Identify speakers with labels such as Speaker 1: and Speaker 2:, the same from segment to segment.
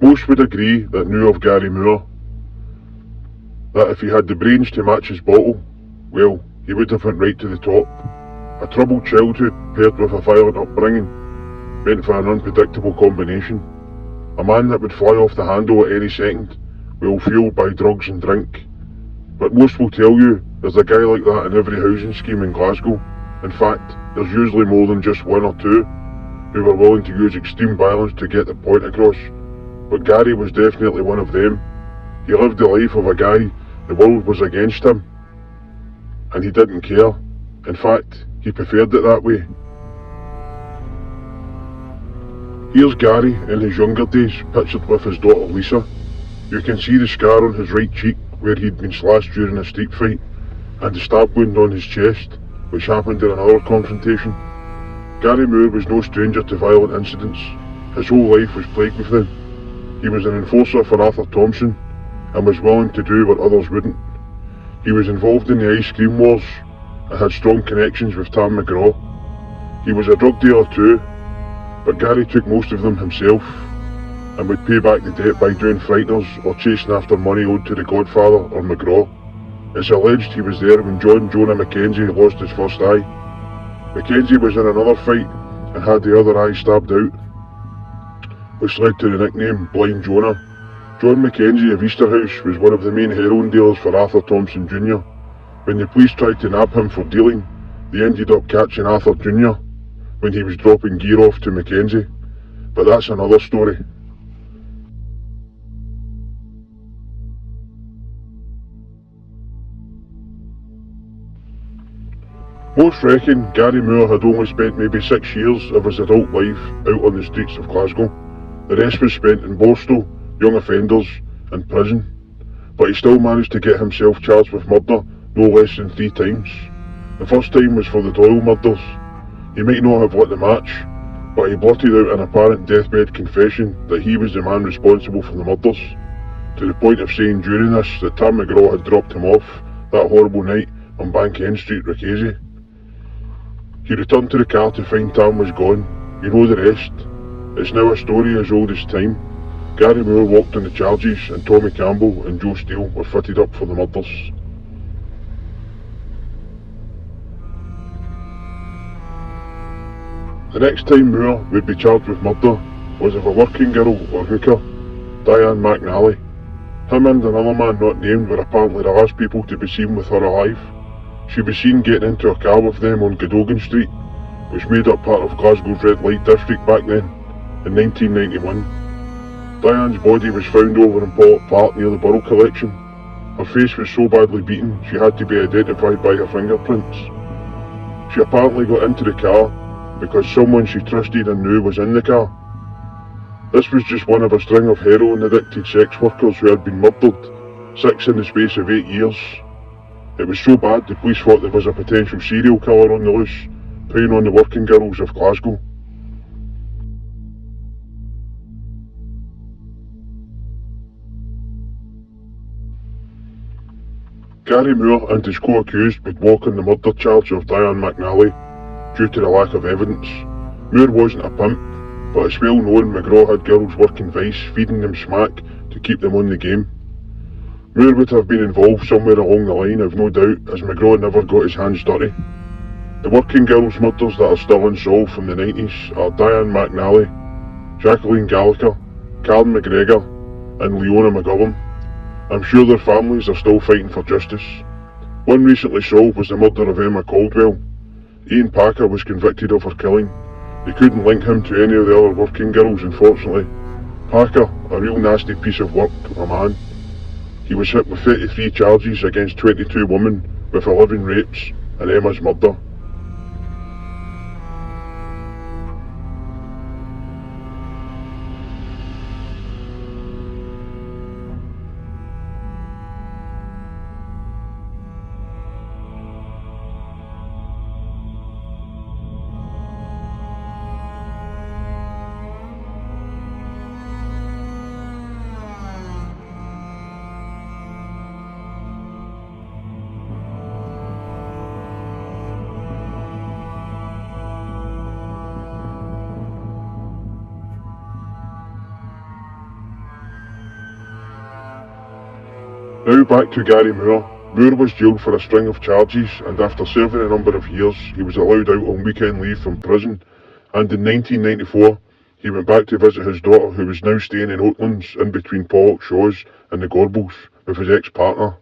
Speaker 1: Most would agree that knew of Gary Moore, that if he had the brains to match his bottle, well, he would have went right to the top. A troubled childhood paired with a violent upbringing meant for an unpredictable combination. A man that would fly off the handle at any second, well fueled by drugs and drink. But most will tell you there's a guy like that in every housing scheme in Glasgow. In fact, there's usually more than just one or two who are willing to use extreme violence to get the point across. But Gary was definitely one of them. He lived the life of a guy the world was against him, and he didn't care. In fact, he preferred it that way. Here's Gary in his younger days, pictured with his daughter Lisa. You can see the scar on his right cheek where he'd been slashed during a street fight, and the stab wound on his chest, which happened in another confrontation. Gary Moore was no stranger to violent incidents. His whole life was plagued with them. He was an enforcer for Arthur Thompson, and was willing to do what others wouldn't. He was involved in the ice cream wars, and had strong connections with Tam McGraw. He was a drug dealer too, but Gary took most of them himself, and would pay back the debt by doing frighteners or chasing after money owed to the Godfather or McGraw. It's alleged he was there when John Jonah Mackenzie lost his first eye. Mackenzie was in another fight and had the other eye stabbed out, which led to the nickname Blind Jonah. John Mackenzie of Easterhouse was one of the main heroin dealers for Arthur Thompson Jr. When the police tried to nab him for dealing, they ended up catching Arthur Jr. when he was dropping gear off to Mackenzie. But that's another story. Most reckon Gary Moore had only spent maybe 6 years of his adult life out on the streets of Glasgow. The rest was spent in Borstal, young offenders, and prison. But he still managed to get himself charged with murder no less than 3 times. The first time was for the Doyle murders. He might not have lit the match, but he blurted out an apparent deathbed confession that he was the man responsible for the murders, to the point of saying during this that Tam McGraw had dropped him off that horrible night on Bank End Street, Rickazy. He returned to the car to find Tam was gone. You know the rest. It's now a story as old as time. Gary Moore walked on the charges, and Tommy Campbell and Joe Steele were fitted up for the murders. The next time Moore would be charged with murder was of a working girl or hooker, Diane McNally. Him and another man not named were apparently the last people to be seen with her alive. She was seen getting into a car with them on Cadogan Street, which made up part of Glasgow's red light district back then, in 1991. Diane's body was found over in Pollock Park near the Borough Collection. Her face was so badly beaten she had to be identified by her fingerprints. She apparently got into the car because someone she trusted and knew was in the car. This was just one of a string of heroin-addicted sex workers who had been murdered, 6 in the space of 8 years. It was so bad the police thought there was a potential serial killer on the loose, preying on the working girls of Glasgow. Gary Moore and his co-accused would walk on the murder charge of Diane McNally due to the lack of evidence. Moore wasn't a pimp, but it's well known McGraw had girls working vice, feeding them smack to keep them on the game. Moore would have been involved somewhere along the line, I've no doubt, as McGraw never got his hands dirty. The working girls' murders that are still unsolved from the 90s are Diane McNally, Jacqueline Gallagher, Karen McGregor, and Leona McGovern. I'm sure their families are still fighting for justice. One recently solved was the murder of Emma Caldwell. Ian Packer was convicted of her killing. They couldn't link him to any of the other working girls, unfortunately. Packer, a real nasty piece of work, a man. He was hit with 33 charges against 22 women, with 11 rapes and Emma's murder. Now back to Gary Moore. Moore was jailed for a string of charges, and after serving a number of years, he was allowed out on weekend leave from prison, and in 1994, he went back to visit his daughter, who was now staying in Oatlands in between Pollokshaws and the Gorbals, with his ex-partner,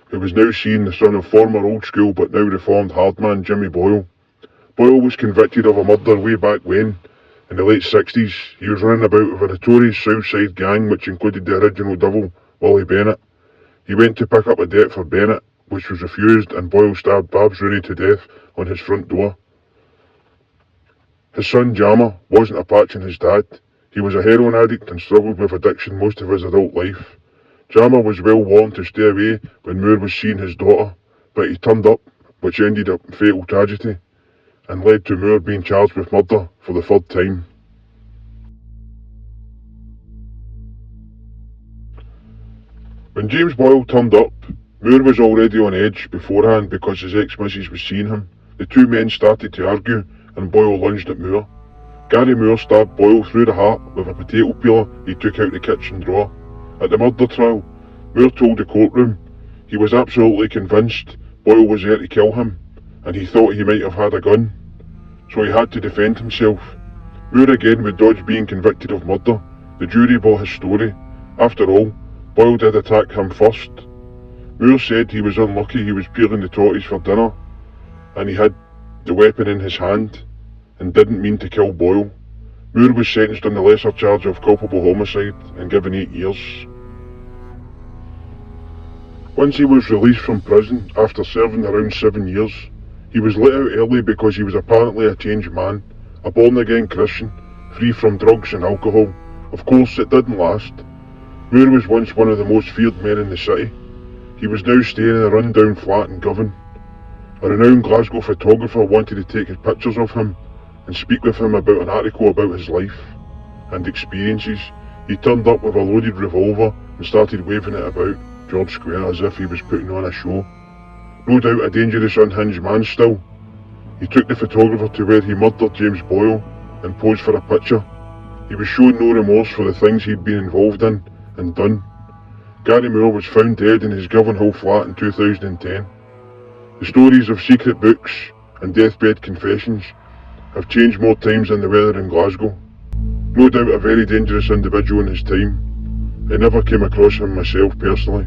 Speaker 1: who was now seen the son of former old school but now reformed hardman Jimmy Boyle. Boyle was convicted of a murder way back when, in the late 60s. He was running about with a notorious Southside gang which included the original devil, Wally Bennett. He went to pick up a debt for Bennett, which was refused, and Boyle stabbed Babs Rooney to death on his front door. His son Jammer wasn't a patch on his dad. He was a heroin addict and struggled with addiction most of his adult life. Jammer was well warned to stay away when Moore was seeing his daughter, but he turned up, which ended up in fatal tragedy, and led to Moore being charged with murder for the third time. When James Boyle turned up, Moore was already on edge beforehand because his ex-missus was seeing him. The two men started to argue, and Boyle lunged at Moore. Gary Moore stabbed Boyle through the heart with a potato peeler he took out the kitchen drawer. At the murder trial, Moore told the courtroom he was absolutely convinced Boyle was there to kill him, and he thought he might have had a gun, so he had to defend himself. Moore again would dodge being convicted of murder. The jury bought his story. After all, Boyle did attack him first. Moore said he was unlucky he was peeling the tortoise for dinner, and he had the weapon in his hand, and didn't mean to kill Boyle. Moore was sentenced on the lesser charge of culpable homicide and given 8 years. Once he was released from prison after serving around 7 years, he was let out early because he was apparently a changed man, a born-again Christian, free from drugs and alcohol. Of course, it didn't last. Moore was once one of the most feared men in the city. He was now staying in a run-down flat in Govan. A renowned Glasgow photographer wanted to take pictures of him and speak with him about an article about his life and experiences. He turned up with a loaded revolver and started waving it about George Square as if he was putting on a show. No doubt a dangerous, unhinged man still. He took the photographer to where he murdered James Boyle and posed for a picture. He was showing no remorse for the things he'd been involved in and done. Gary Moore was found dead in his Govanhill flat in 2010. The stories of secret books and deathbed confessions have changed more times than the weather in Glasgow. No doubt a very dangerous individual in his time. I never came across him myself personally.